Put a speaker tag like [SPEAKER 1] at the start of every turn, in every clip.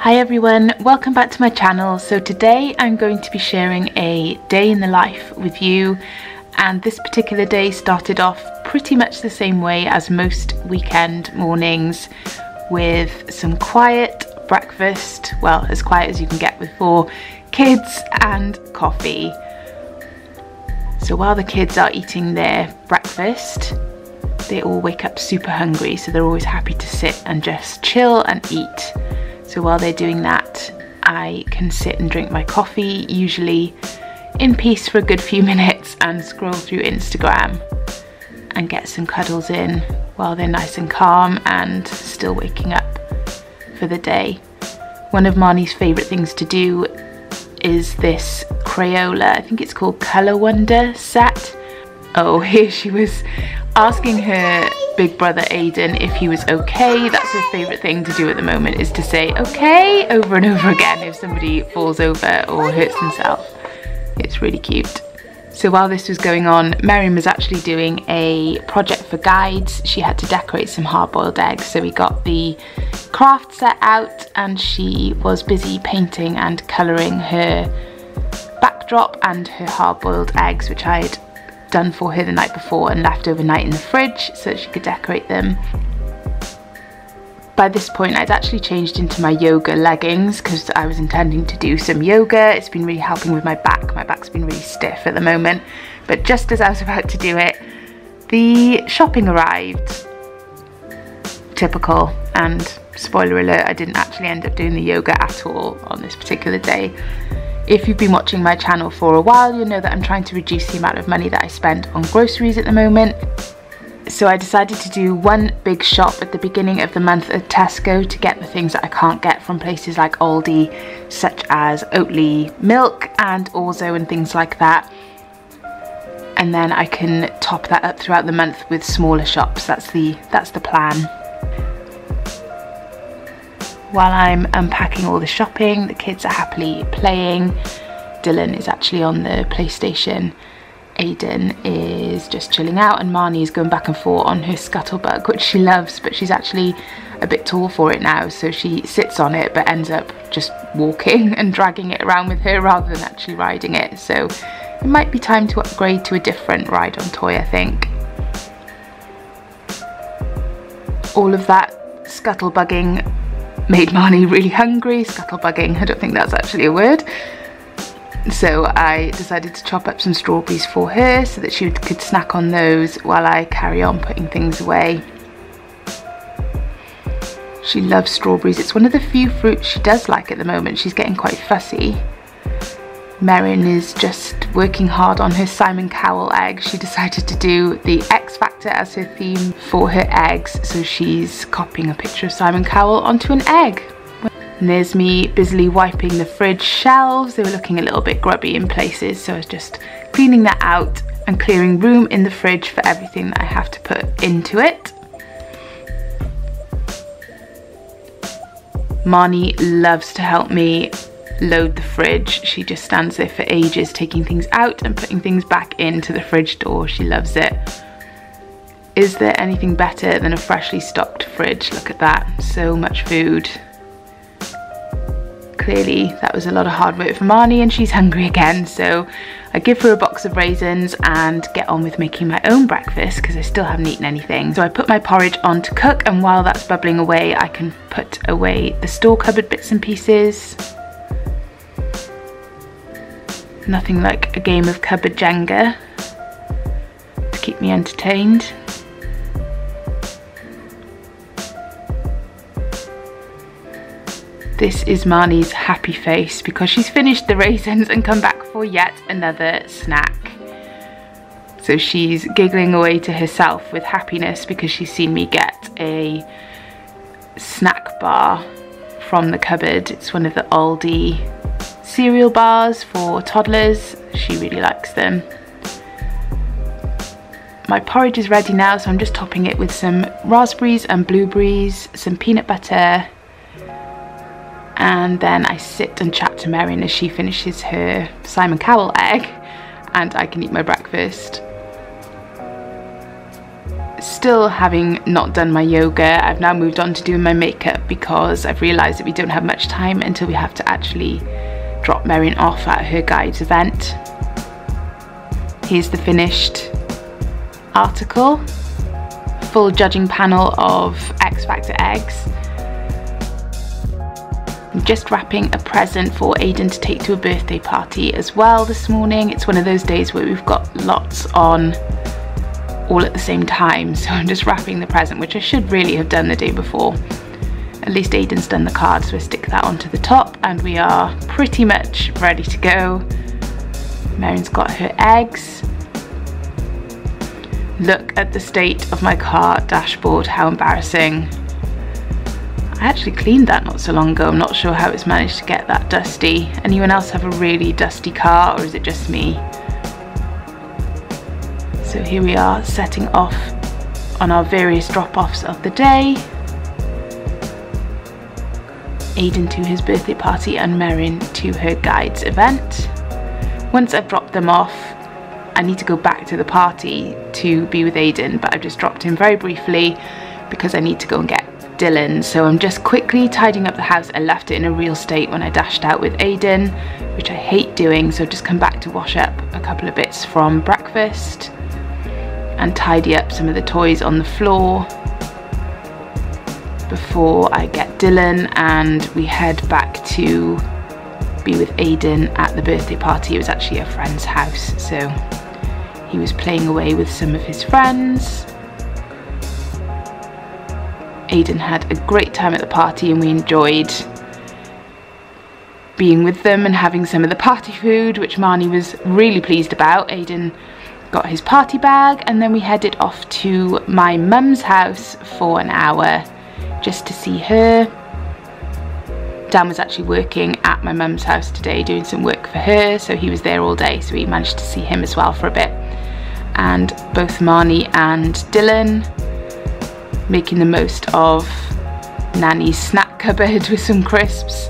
[SPEAKER 1] Hi everyone, welcome back to my channel. So today I'm going to be sharing a day in the life with you, and this particular day started off pretty much the same way as most weekend mornings, with some quiet breakfast, well, as quiet as you can get with 4 kids, and coffee. So while the kids are eating their breakfast, they all wake up super hungry, so they're always happy to sit and just chill and eat. So while they're doing that, I can sit and drink my coffee, usually in peace for a good few minutes, and scroll through Instagram and get some cuddles in while they're nice and calm and still waking up for the day. One of Marnie's favourite things to do is this Crayola, I think it's called Colour Wonder set. Oh, here she was asking her big brother Aiden if he was okay. That's her favourite thing to do at the moment, is to say okay over and over again if somebody falls over or hurts themselves. It's really cute. So while this was going on, Miriam was actually doing a project for guides. She had to decorate some hard-boiled eggs, so we got the craft set out and she was busy painting and colouring her backdrop and her hard-boiled eggs, which I had done for her the night before and left overnight in the fridge so that she could decorate them. By this point I'd actually changed into my yoga leggings because I was intending to do some yoga. It's been really helping with my back. My back's been really stiff at the moment, but just as I was about to do it, the shopping arrived. Typical, and spoiler alert, I didn't actually end up doing the yoga at all on this particular day. If you've been watching my channel for a while, you'll know that I'm trying to reduce the amount of money that I spend on groceries at the moment. So I decided to do one big shop at the beginning of the month at Tesco to get the things that I can't get from places like Aldi, such as Oatly milk and Orzo and things like that. And then I can top that up throughout the month with smaller shops. That's the plan. While I'm unpacking all the shopping, the kids are happily playing. Dylan is actually on the PlayStation. Aiden is just chilling out, and Marnie is going back and forth on her Scuttlebug, which she loves, but she's actually a bit tall for it now, so she sits on it but ends up just walking and dragging it around with her rather than actually riding it. So it might be time to upgrade to a different ride-on toy, I think. All of that scuttlebugging made Marnie really hungry. Scuttlebugging, I don't think that's actually a word. So I decided to chop up some strawberries for her so that she could snack on those while I carry on putting things away. She loves strawberries. It's one of the few fruits she does like at the moment. She's getting quite fussy. Merrin is just working hard on her Simon Cowell egg. She decided to do the X Factor as her theme for her eggs, so she's copying a picture of Simon Cowell onto an egg. And there's me busily wiping the fridge shelves. They were looking a little bit grubby in places, so I was just cleaning that out and clearing room in the fridge for everything that I have to put into it. Marnie loves to help me load the fridge. She just stands there for ages taking things out and putting things back into the fridge door. She loves it. Is there anything better than a freshly stocked fridge? Look at that, so much food. Clearly that was a lot of hard work for Marnie and she's hungry again, so I give her a box of raisins and get on with making my own breakfast because I still haven't eaten anything. So I put my porridge on to cook, and while that's bubbling away I can put away the store cupboard bits and pieces. Nothing like a game of cupboard Jenga to keep me entertained. This is Marnie's happy face because she's finished the raisins and come back for yet another snack. So she's giggling away to herself with happiness because she's seen me get a snack bar from the cupboard. It's one of the Aldi cereal bars for toddlers. She really likes them. My porridge is ready now, so I'm just topping it with some raspberries and blueberries, some peanut butter, and then I sit and chat to Merrin as she finishes her Simon Cowell egg and I can eat my breakfast. still having not done my yoga. I've now moved on to doing my makeup because I've realised that we don't have much time until we have to actually drop Merryn off at her guides event. Here's the finished article. Full judging panel of X Factor eggs. I'm just wrapping a present for Aidan to take to a birthday party as well this morning. It's one of those days where we've got lots on all at the same time, so I'm just wrapping the present, which I should really have done the day before. At least Aidan's done the card, so I stick that onto the top and we are pretty much ready to go. Merryn's got her eggs. Look at the state of my car dashboard, how embarrassing. I actually cleaned that not so long ago. I'm not sure how it's managed to get that dusty. Anyone else have a really dusty car, or is it just me? So here we are, setting off on our various drop-offs of the day. Aidan to his birthday party and Merryn to her guides event. Once I've dropped them off, I need to go back to the party to be with Aidan, but I've just dropped him very briefly because I need to go and get Dylan. So I'm just quickly tidying up the house. I left it in a real state when I dashed out with Aidan, which I hate doing, so I've just come back to wash up a couple of bits from breakfast and tidy up some of the toys on the floor before I get Dylan and we head back to be with Aidan at the birthday party. It was actually a friend's house, so he was playing away with some of his friends. Aidan had a great time at the party and we enjoyed being with them and having some of the party food, which Marnie was really pleased about. Aidan got his party bag and then we headed off to my mum's house for an hour just to see her. Dan was actually working at my mum's house today doing some work for her, so he was there all day, so we managed to see him as well for a bit. And both Marnie and Dylan making the most of Nanny's snack cupboard with some crisps.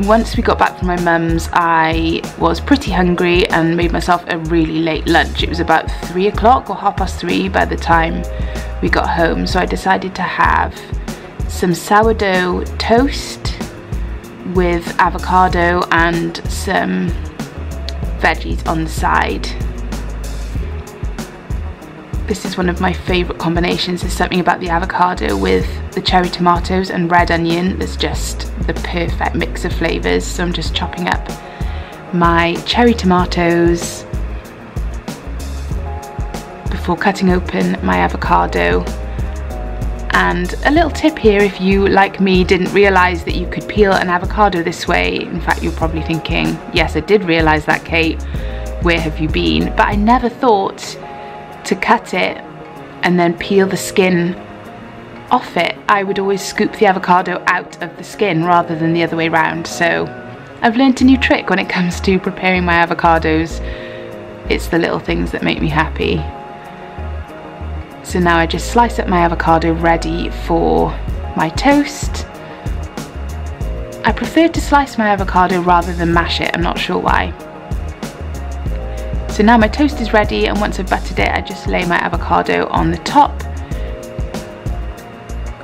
[SPEAKER 1] Once we got back from my mum's, I was pretty hungry and made myself a really late lunch. It was about 3 o'clock or 3:30 by the time we got home, so I decided to have some sourdough toast with avocado and some veggies on the side. This is one of my favourite combinations. There's something about the avocado with the cherry tomatoes and red onion that's just the perfect mix of flavours. So I'm just chopping up my cherry tomatoes before cutting open my avocado. And a little tip here, if you, like me, didn't realise that you could peel an avocado this way. In fact, you're probably thinking, yes, I did realise that, Kate, where have you been? But I never thought to cut it and then peel the skin off it. I would always scoop the avocado out of the skin rather than the other way around. So I've learnt a new trick when it comes to preparing my avocados. It's the little things that make me happy. So now I just slice up my avocado ready for my toast. I prefer to slice my avocado rather than mash it, I'm not sure why. So now my toast is ready, and once I've buttered it, I just lay my avocado on the top.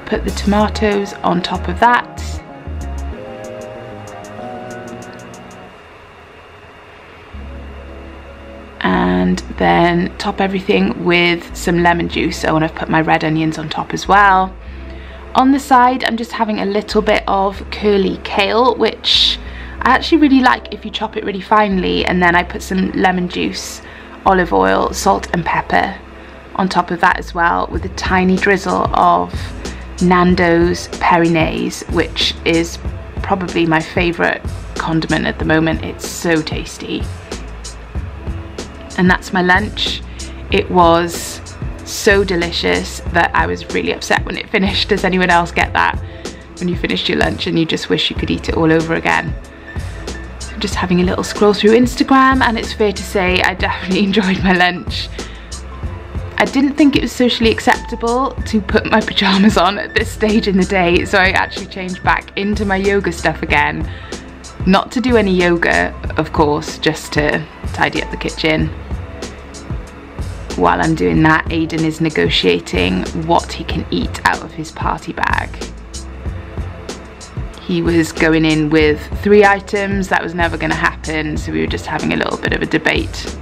[SPEAKER 1] Put the tomatoes on top of that. And then top everything with some lemon juice. Oh, and I've put my red onions on top as well. On the side, I'm just having a little bit of curly kale, which I actually really like if you chop it really finely, and then I put some lemon juice, olive oil, salt and pepper on top of that as well, with a tiny drizzle of Nando's Peri-Nase, which is probably my favourite condiment at the moment. It's so tasty. And that's my lunch. It was so delicious that I was really upset when it finished. Does anyone else get that? When you finished your lunch and you just wish you could eat it all over again? Just having a little scroll through Instagram, and it's fair to say I definitely enjoyed my lunch. I didn't think it was socially acceptable to put my pyjamas on at this stage in the day, so I actually changed back into my yoga stuff again. Not to do any yoga, of course, just to tidy up the kitchen. while I'm doing that, Aiden is negotiating what he can eat out of his party bag. He was going in with 3 items. That was never going to happen, so we were just having a little bit of a debate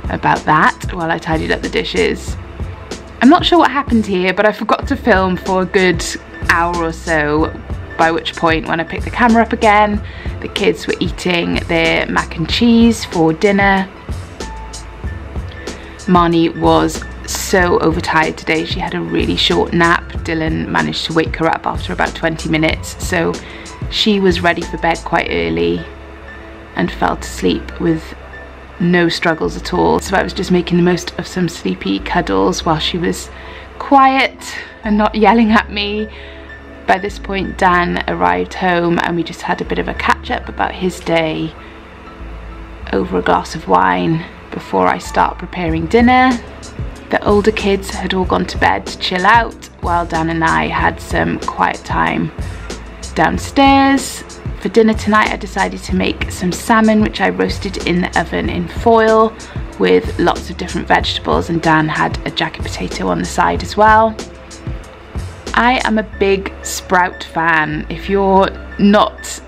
[SPEAKER 1] about that while I tidied up the dishes. I'm not sure what happened here, but I forgot to film for a good hour or so, by which point when I picked the camera up again, the kids were eating their mac and cheese for dinner. Marnie was so overtired today. She had a really short nap. Dylan managed to wake her up after about 20 minutes, so she was ready for bed quite early and fell to sleep with no struggles at all. So I was just making the most of some sleepy cuddles while she was quiet and not yelling at me. By this point, Dan arrived home and we just had a bit of a catch up about his day over a glass of wine before I start preparing dinner. The older kids had all gone to bed to chill out, while Dan and I had some quiet time downstairs. For dinner tonight, I decided to make some salmon, which I roasted in the oven in foil with lots of different vegetables, and Dan had a jacket potato on the side as well. I am a big sprout fan. If you're not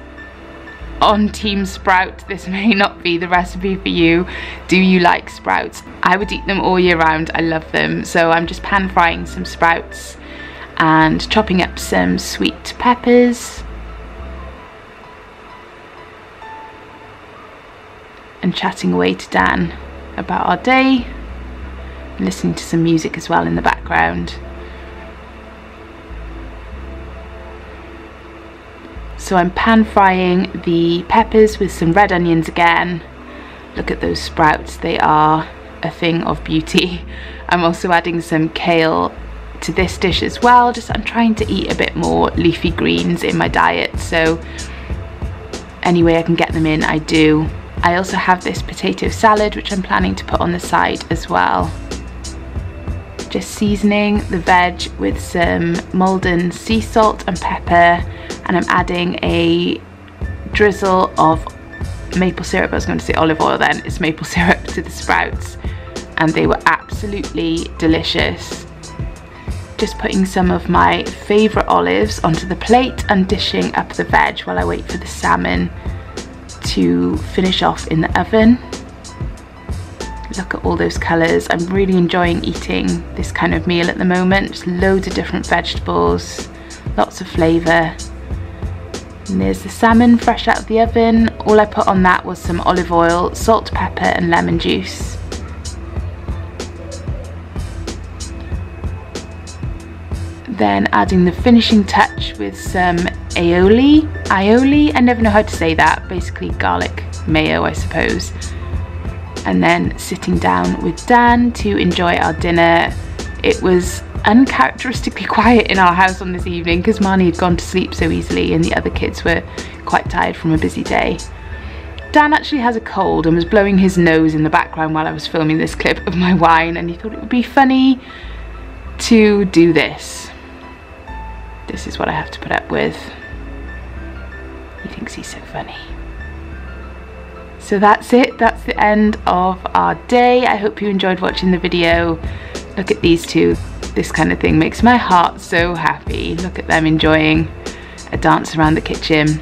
[SPEAKER 1] on Team Sprout, this may not be the recipe for you. Do you like sprouts? I would eat them all year round. I love them. So I'm just pan frying some sprouts and chopping up some sweet peppers and chatting away to Dan about our day, listening to some music as well in the background. So I'm pan frying the peppers with some red onions again. Look at those sprouts, they are a thing of beauty. I'm also adding some kale to this dish as well. Just I'm trying to eat a bit more leafy greens in my diet, so any way I can get them in, I do. I also have this potato salad which I'm planning to put on the side as well. Just seasoning the veg with some Maldon sea salt and pepper, and I'm adding a drizzle of maple syrup. I was going to say olive oil then, it's maple syrup to the sprouts, and they were absolutely delicious. Just putting some of my favourite olives onto the plate and dishing up the veg while I wait for the salmon to finish off in the oven. Look at all those colours. I'm really enjoying eating this kind of meal at the moment. Just loads of different vegetables, lots of flavour. And there's the salmon fresh out of the oven. All I put on that was some olive oil, salt, pepper and lemon juice. Then adding the finishing touch with some aioli. I never know how to say that. Basically garlic mayo, I suppose. And then sitting down with Dan to enjoy our dinner. It was uncharacteristically quiet in our house on this evening because Marnie had gone to sleep so easily and the other kids were quite tired from a busy day. Dan actually has a cold and was blowing his nose in the background while I was filming this clip of my wine, and he thought it would be funny to do this. This is what I have to put up with. He thinks he's so funny. So that's it, that's the end of our day. I hope you enjoyed watching the video. Look at these two. This kind of thing makes my heart so happy. Look at them enjoying a dance around the kitchen.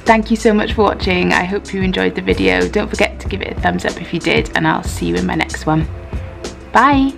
[SPEAKER 1] Thank you so much for watching. I hope you enjoyed the video. Don't forget to give it a thumbs up if you did, and I'll see you in my next one. Bye!